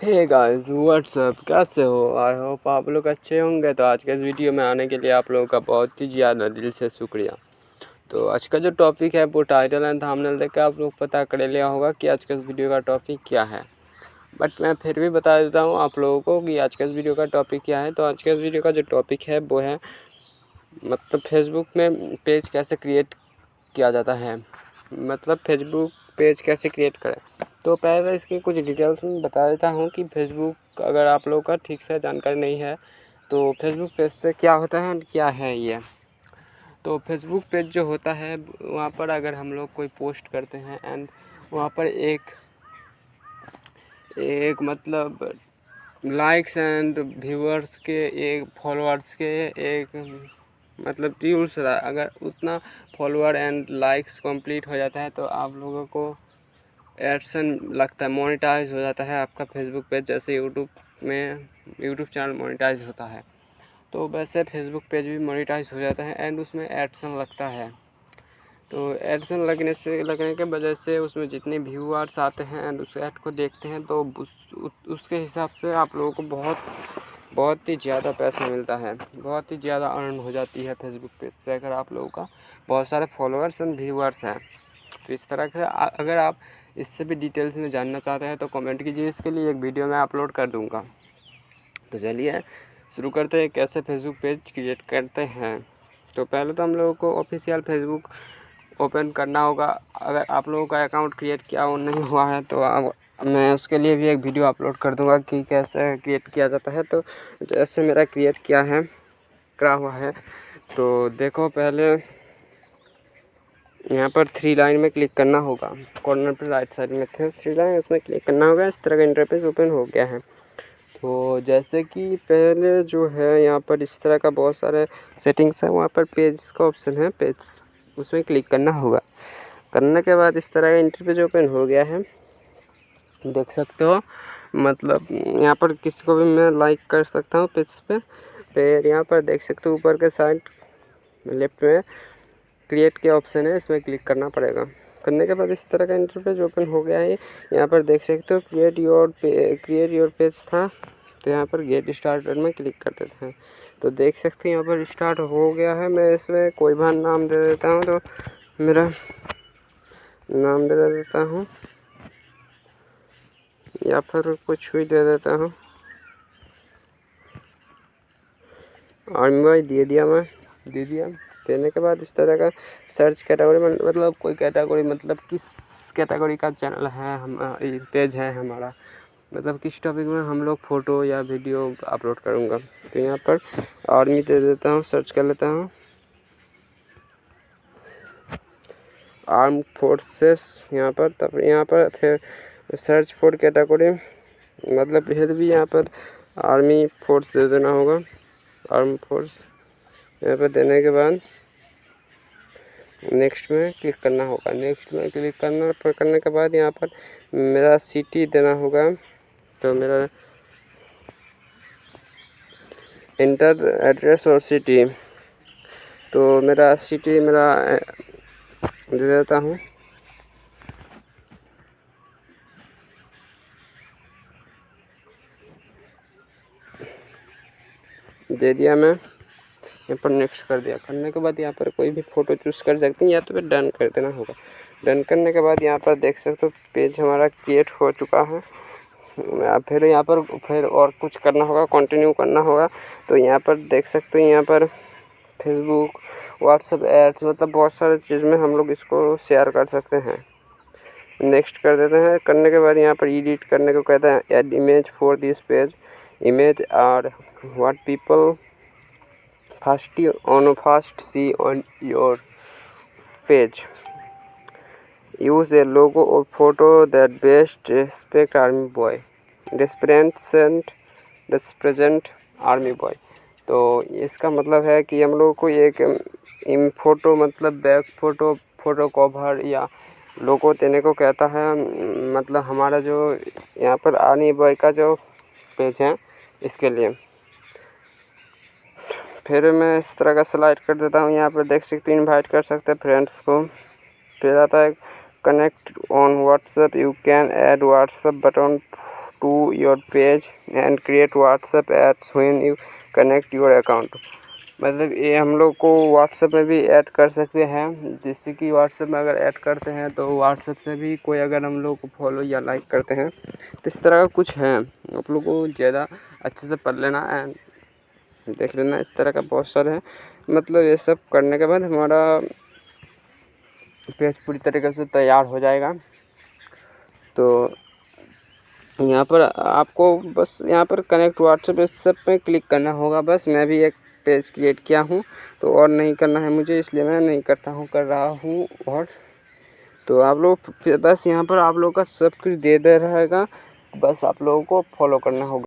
Hey guys what's up, कैसे हो? I hope आप लोग अच्छे होंगे। तो आज के इस वीडियो में आने के लिए आप लोगों का बहुत ही ज़्यादा दिल से शुक्रिया। तो आज का जो टॉपिक है वो टाइटल एंड थंबनेल देख के आप लोग पता कर लिया होगा कि आज के इस वीडियो का टॉपिक क्या है। बट मैं फिर भी बता देता हूँ आप लोगों को कि आज के इस वीडियो का टॉपिक क्या है। तो आज के इस वीडियो का जो टॉपिक है वो है मतलब फेसबुक में पेज कैसे क्रिएट किया जाता है, मतलब फेसबुक पेज कैसे क्रिएट करें। तो पहले इसकी कुछ डिटेल्स में बता देता हूँ कि फेसबुक अगर आप लोगों का ठीक से जानकारी नहीं है तो फेसबुक पेज से क्या होता है और क्या है ये। तो फेसबुक पेज जो होता है वहाँ पर अगर हम लोग कोई पोस्ट करते हैं एंड वहाँ पर एक मतलब लाइक्स एंड व्यूअर्स के एक फॉलोअर्स के एक मतलब व्यूज़ अगर उतना फॉलोअर एंड लाइक्स कंप्लीट हो जाता है तो आप लोगों को एडसन लगता है, मोनेटाइज हो जाता है आपका फेसबुक पेज। जैसे यूट्यूब चैनल मोनेटाइज होता है तो वैसे फेसबुक पेज भी मोनेटाइज हो जाता है एंड उसमें एडसन लगता है। तो एडसन लगने के वजह से उसमें जितने व्यूअर्स आते हैं एंड उस ऐड को देखते हैं तो उसके हिसाब से आप लोगों को बहुत ही ज़्यादा पैसा मिलता है, बहुत ही ज़्यादा अर्न हो जाती है फेसबुक पेज से अगर आप लोगों का बहुत सारे फॉलोअर्स एंड व्यूअर्स हैं। तो इस तरह से अगर आप इससे भी डिटेल्स में जानना चाहते हैं तो कमेंट कीजिए, इसके लिए एक वीडियो मैं अपलोड कर दूंगा। तो चलिए शुरू करते हैं कैसे फेसबुक पेज क्रिएट करते हैं। तो पहले तो हम लोगों को ऑफिशियल फेसबुक ओपन करना होगा। अगर आप लोगों का अकाउंट क्रिएट किया और नहीं हुआ है तो मैं उसके लिए भी एक वीडियो अपलोड कर दूंगा कि कैसे क्रिएट किया जाता है। तो जैसे मेरा क्रिएट करा हुआ है तो देखो, पहले यहाँ पर 3 लाइन में क्लिक करना होगा, कॉर्नर पर राइट साइड में थे 3 लाइन, उसमें क्लिक करना होगा। इस तरह का इंटरफेस ओपन हो गया है। तो जैसे कि पहले जो है यहाँ पर इस तरह का बहुत सारे सेटिंग्स है, वहाँ पर पेज का ऑप्शन है, पेज उसमें क्लिक करना होगा। करने के बाद इस तरह का इंटरफेस ओपन हो गया है, देख सकते हो। मतलब यहाँ पर किसी को भी मैं लाइक कर सकता हूँ पेज पे। फिर यहाँ पर देख सकते हो ऊपर के साइड लेफ्ट में क्रिएट के ऑप्शन है, इसमें क्लिक करना पड़ेगा। करने के बाद इस तरह का इंटरफेस ओपन हो गया है। यहाँ पर देख सकते हो क्रिएट योर पेज था, तो यहाँ पर गेट स्टार्टेड में क्लिक कर देते हैं। तो देख सकते हैं यहाँ पर स्टार्ट हो गया है। मैं इसमें कोई भी नाम दे देता हूँ, तो मेरा नाम दे देता हूँ या फिर कुछ भी दे देता हूँ। आर्मी बॉय दे दिया। देने के बाद इस तरह का सर्च कैटेगरी में मतलब कोई कैटेगरी, मतलब किस कैटेगरी का चैनल है हम पेज है हमारा, मतलब किस टॉपिक में हम लोग फ़ोटो या वीडियो अपलोड करूँगा। तो यहाँ पर आर्मी दे देता हूँ, सर्च कर लेता हूँ आर्म फोर्सेस यहाँ पर। तब यहाँ पर फिर सर्च फॉर कैटेगरी, मतलब फिर भी यहाँ पर आर्मी फोर्स दे देना होगा, आर्म फोर्स। यहाँ पर देने के बाद नेक्स्ट में क्लिक करना होगा। नेक्स्ट में क्लिक करने के बाद यहाँ पर मेरा सिटी देना होगा। तो मेरा इंटर एड्रेस और सिटी, तो मेरा सिटी दे देता हूँ। दे दिया मैं, यहाँ पर नेक्स्ट कर दिया। करने के बाद यहाँ पर कोई भी फ़ोटो चूज़ कर सकते हैं या तो फिर डन कर देना होगा। डन करने के बाद यहाँ पर देख सकते हो पेज हमारा क्रिएट हो चुका है। फिर यहाँ पर फिर और कुछ करना होगा, कंटिन्यू करना होगा। तो यहाँ पर देख सकते हो यहाँ पर फेसबुक, व्हाट्सएप एड्स, मतलब बहुत सारे चीज़ में हम लोग इसको शेयर कर सकते हैं। नेक्स्ट कर देते हैं। करने के बाद यहाँ पर एडिट करने को कहता है, add image for this page, image are what people first see on your page. Use a logo or photo that best represent army boy. तो इसका मतलब है कि हम लोग को एक फ़ोटो मतलब बैक फ़ोटो कवर या लोगो देने को कहता है। मतलब हमारा जो यहाँ पर आर्मी बॉय का जो पेज है इसके लिए। फिर मैं इस तरह का स्लाइड कर देता हूँ। यहाँ पर देख सकते हैं इनवाइट कर सकते हैं फ्रेंड्स को। फिर आता है connect on WhatsApp, you can add WhatsApp button to your page and create WhatsApp ads when you connect your account। मतलब ये हम लोग को WhatsApp में भी ऐड कर सकते हैं। जैसे कि WhatsApp में अगर ऐड करते हैं तो WhatsApp से भी कोई अगर हम लोग को फॉलो या लाइक करते हैं तो इस तरह का कुछ है। आप लोग को ज़्यादा अच्छे से पढ़ लेना एंड देख लेना, इस तरह का बहुत सारे हैं। मतलब ये सब करने के बाद हमारा पेज पूरी तरीके से तैयार हो जाएगा। तो यहाँ पर आपको बस यहाँ पर कनेक्ट व्हाट्सएप इस सब पे क्लिक करना होगा। बस मैं भी एक पेज क्रिएट किया हूँ तो और नहीं करना है मुझे, इसलिए मैं नहीं कर रहा हूँ। और तो आप लोग फिर बस यहाँ पर आप लोग का सब कुछ दे रहेगा, बस आप लोगों को फॉलो करना होगा।